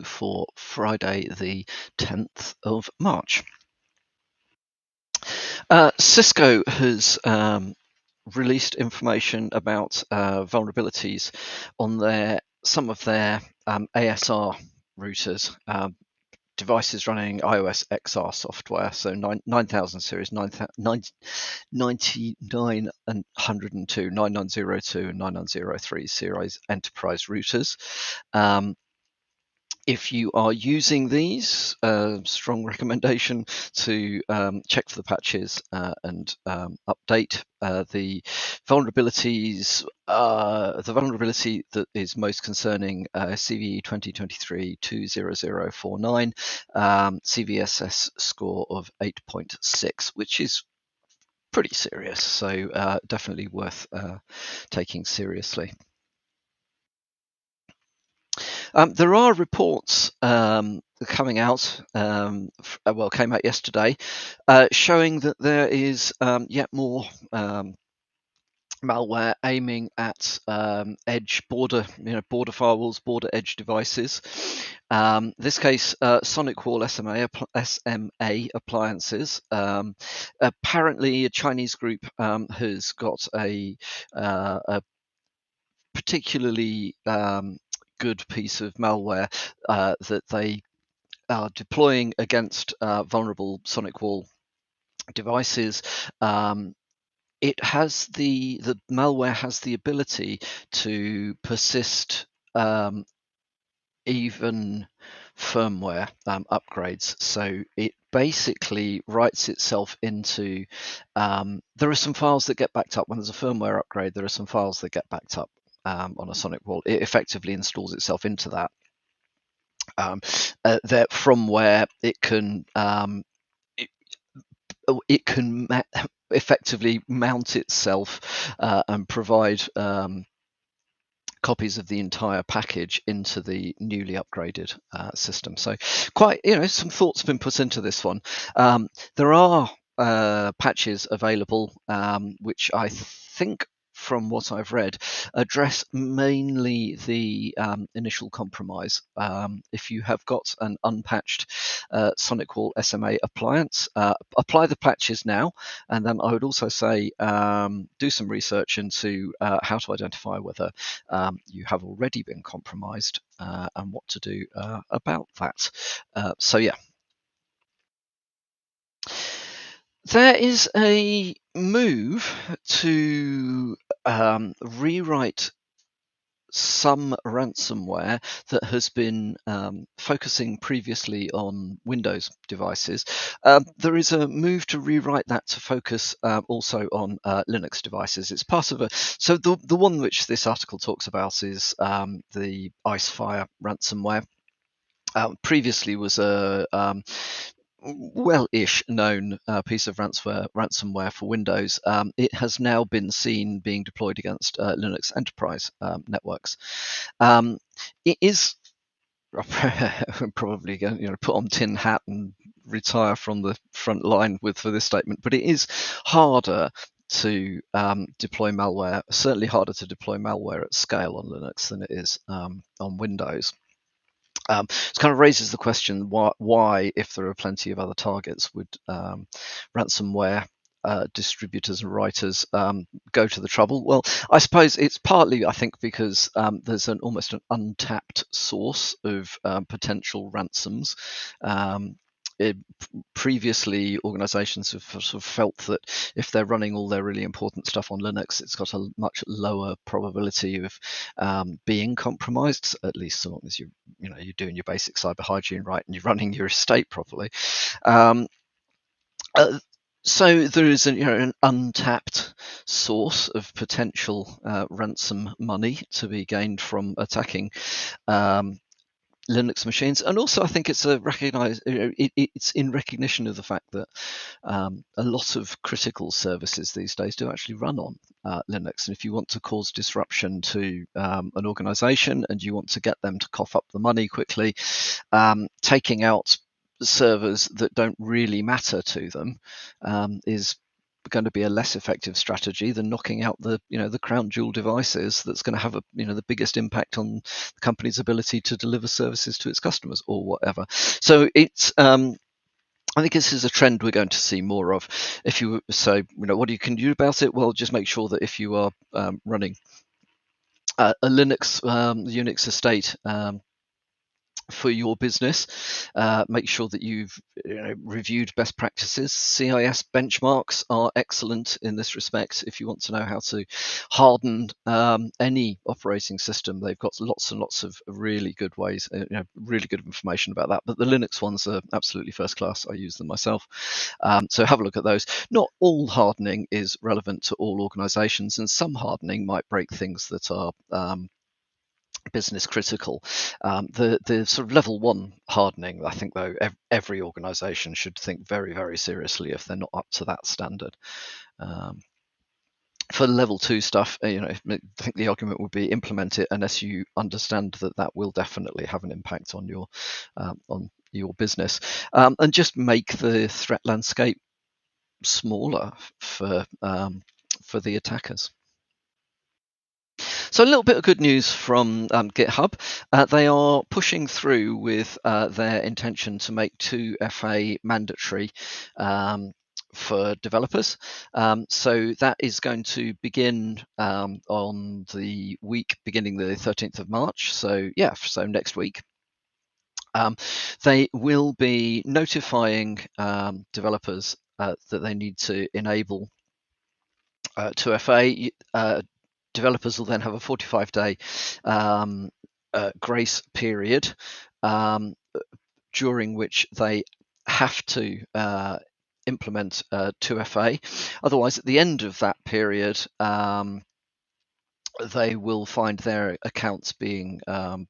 for Friday the 10th of March. Cisco has released information about vulnerabilities on some of their ASR routers, devices running iOS XR software, so 9000 series, 9902, 9902, and 9903 series enterprise routers. If you are using these, strong recommendation to check for the patches and update the vulnerabilities. The vulnerability that is most concerning, CVE 2023-20049, CVSS score of 8.6, which is pretty serious, so definitely worth taking seriously. There are reports coming out, came out yesterday, showing that there is yet more malware aiming at edge border firewalls, border edge devices. This case, SonicWall SMA appliances. Apparently, a Chinese group has got a particularly good piece of malware that they are deploying against vulnerable SonicWall devices. It has the malware has the ability to persist even firmware upgrades. So it basically writes itself into. There are some files that get backed up when there's a firmware upgrade. There are some files that get backed up on a SonicWall. It effectively installs itself into that. From where it can effectively mount itself and provide copies of the entire package into the newly upgraded system. So quite, some thought's been put into this one. There are patches available, which I think, from what I've read, address mainly the initial compromise. If you have got an unpatched SonicWall SMA appliance, apply the patches now, and then I would also say do some research into how to identify whether you have already been compromised and what to do about that. So yeah. There is a move to rewrite some ransomware that has been focusing previously on Windows devices. There is a move to rewrite that to focus also on Linux devices. It's part of so the one which this article talks about is the Icefire ransomware. Previously was a well-ish known piece of ransomware for Windows. It has now been seen being deployed against Linux enterprise networks. It is probably going to put on tin hat and retire from the front line for this statement, but it is harder to deploy malware, certainly harder to deploy malware at scale on Linux than it is on Windows. It kind of raises the question why, if there are plenty of other targets, would ransomware distributors and writers go to the trouble? Well, I suppose it's partly, I think, because there's almost an untapped source of potential ransoms. Previously, organizations have sort of felt that if they're running all their really important stuff on Linux, it's got a much lower probability of being compromised, at least so long as you're doing your basic cyber hygiene right and you're running your estate properly. So there is an untapped source of potential ransom money to be gained from attacking Linux machines, and also I think it's it's in recognition of the fact that a lot of critical services these days do actually run on Linux, and if you want to cause disruption to an organization and you want to get them to cough up the money quickly, taking out servers that don't really matter to them is going to be a less effective strategy than knocking out the crown jewel devices that's going to have the biggest impact on the company's ability to deliver services to its customers or whatever. So it's I think this is a trend we're going to see more of. If you so, what you can do about it? Well, just make sure that if you are running a Linux Unix estate for your business, make sure that you've reviewed best practices. CIS benchmarks are excellent in this respect. If you want to know how to harden any operating system, they've got lots and lots of really good ways, really good information about that. But the Linux ones are absolutely first class. I use them myself. So have a look at those. Not all hardening is relevant to all organizations, and some hardening might break things that are business critical. The sort of level 1 hardening, I think, though, every organization should think very, very seriously if they're not up to that standard. For level 2 stuff, I think the argument would be implement it unless you understand that will definitely have an impact on your business, and just make the threat landscape smaller for the attackers. So a little bit of good news from GitHub. They are pushing through with their intention to make 2FA mandatory for developers. So that is going to begin on the week beginning the 13th of March. So next week. They will be notifying developers that they need to enable 2FA. Developers will then have a 45-day grace period during which they have to implement 2FA. Otherwise, at the end of that period, they will find their accounts being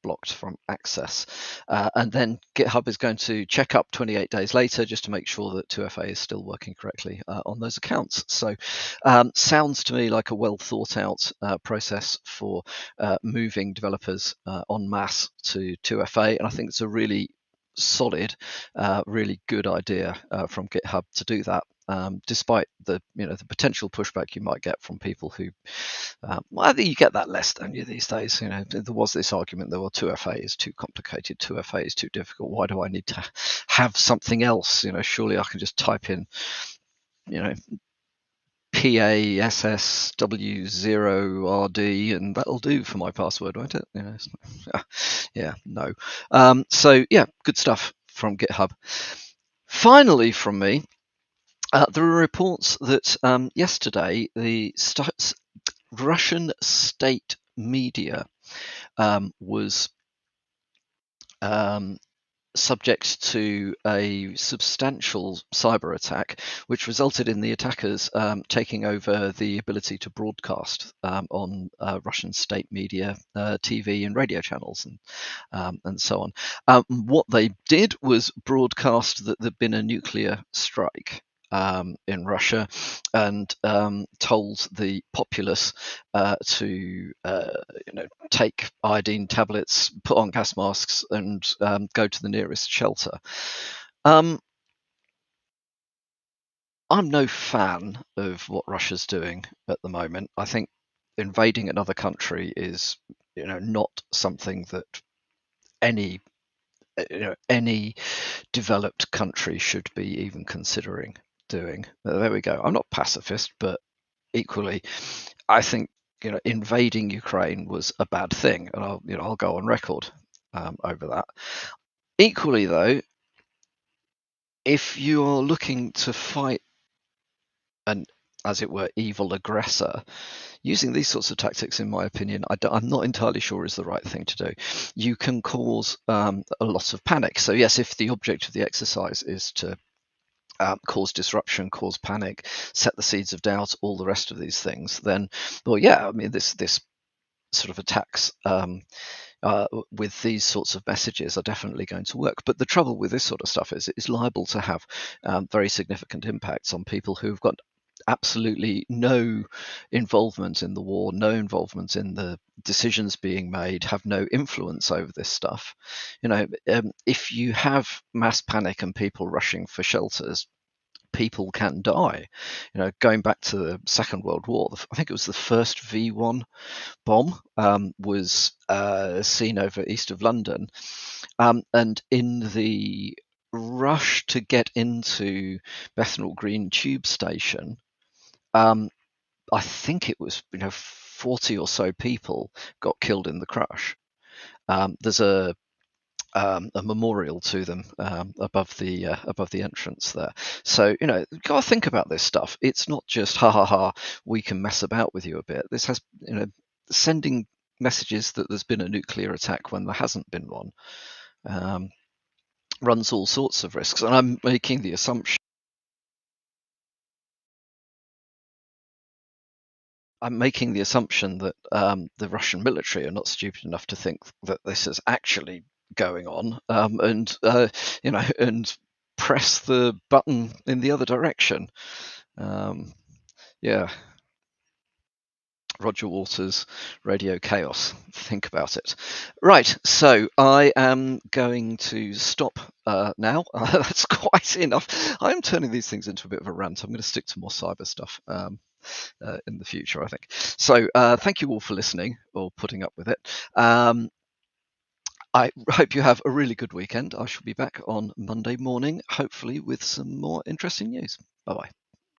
blocked from access. And then GitHub is going to check up 28 days later just to make sure that 2FA is still working correctly on those accounts. So sounds to me like a well thought out process for moving developers en masse to 2FA. And I think it's a really solid, really good idea from GitHub to do that. Despite the potential pushback you might get from people who, I think you get that less, don't you, these days? There was this argument that 2FA is too complicated, 2FA is too difficult. Why do I need to have something else? Surely I can just type in, PASSW0RD and that'll do for my password, won't it? No. So good stuff from GitHub. Finally, from me. There are reports that yesterday the Russian state media was subject to a substantial cyber attack, which resulted in the attackers taking over the ability to broadcast on Russian state media, TV and radio channels, and so on. What they did was broadcast that there'd been a nuclear strike in Russia, and told the populace to take iodine tablets, put on gas masks, and go to the nearest shelter. I'm no fan of what Russia's doing at the moment. I think invading another country is not something that any developed country should be even considering doing. There we go. I'm not pacifist, but equally, I think invading Ukraine was a bad thing, and I'll go on record over that. Equally, though, if you are looking to fight an, as it were, evil aggressor, using these sorts of tactics, in my opinion, I'm not entirely sure is the right thing to do. You can cause a lot of panic. So yes, if the object of the exercise is to cause disruption, cause panic, set the seeds of doubt, all the rest of these things, then, this sort of attacks with these sorts of messages are definitely going to work. But the trouble with this sort of stuff is it's liable to have very significant impacts on people who've got absolutely no involvement in the war, no involvement in the decisions being made, have no influence over this stuff. If you have mass panic and people rushing for shelters, people can die. Going back to the Second World War, I think it was the first V1 bomb was seen over east of London, and in the rush to get into Bethnal Green tube station, I think it was 40 or so people got killed in the crash. There's a memorial to them above the entrance there. So gotta think about this stuff. It's not just ha ha ha. We can mess about with you a bit. This has sending messages that there's been a nuclear attack when there hasn't been one runs all sorts of risks. And I'm making the assumption. That the Russian military are not stupid enough to think that this is actually going on, and press the button in the other direction. Yeah. Roger Waters, Radio Chaos. Think about it. Right, so I am going to stop now. That's quite enough. I'm turning these things into a bit of a rant. I'm going to stick to more cyber stuff in the future, I think. So thank you all for listening or putting up with it. I hope you have a really good weekend. I shall be back on Monday morning, hopefully with some more interesting news. Bye-bye.